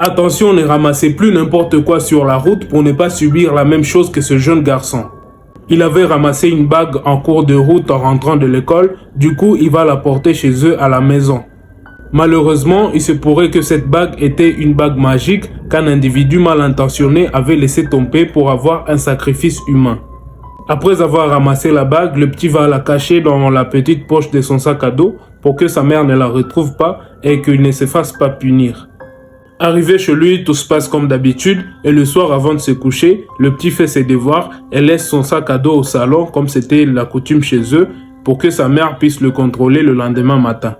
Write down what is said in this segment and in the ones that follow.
Attention, ne ramassez plus n'importe quoi sur la route pour ne pas subir la même chose que ce jeune garçon. Il avait ramassé une bague en cours de route en rentrant de l'école, du coup il va la porter chez eux à la maison. Malheureusement, il se pourrait que cette bague était une bague magique qu'un individu mal intentionné avait laissé tomber pour avoir un sacrifice humain. Après avoir ramassé la bague, le petit va la cacher dans la petite poche de son sac à dos pour que sa mère ne la retrouve pas et qu'il ne se fasse pas punir. Arrivé chez lui, tout se passe comme d'habitude et le soir avant de se coucher, le petit fait ses devoirs et laisse son sac à dos au salon comme c'était la coutume chez eux pour que sa mère puisse le contrôler le lendemain matin.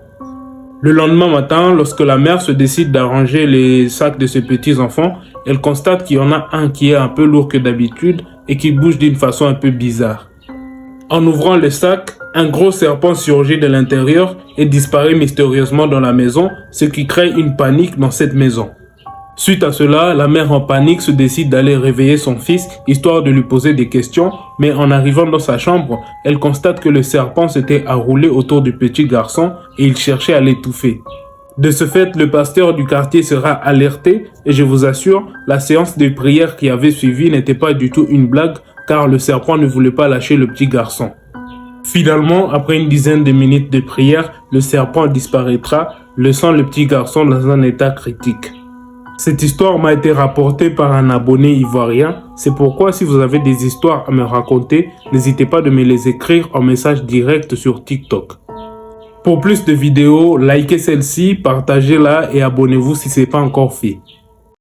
Le lendemain matin, lorsque la mère se décide d'arranger les sacs de ses petits-enfants, elle constate qu'il y en a un qui est un peu lourd que d'habitude et qui bouge d'une façon un peu bizarre. En ouvrant le sac, un gros serpent surgit de l'intérieur et disparaît mystérieusement dans la maison, ce qui crée une panique dans cette maison. Suite à cela, la mère en panique se décide d'aller réveiller son fils, histoire de lui poser des questions, mais en arrivant dans sa chambre, elle constate que le serpent s'était enroulé autour du petit garçon et il cherchait à l'étouffer. De ce fait, le pasteur du quartier sera alerté et je vous assure, la séance de prière qui avait suivi n'était pas du tout une blague car le serpent ne voulait pas lâcher le petit garçon. Finalement, après une dizaine de minutes de prière, le serpent disparaîtra, laissant le petit garçon dans un état critique. Cette histoire m'a été rapportée par un abonné ivoirien, c'est pourquoi si vous avez des histoires à me raconter, n'hésitez pas de me les écrire en message direct sur TikTok. Pour plus de vidéos, likez celle-ci, partagez-la et abonnez-vous si ce n'est pas encore fait.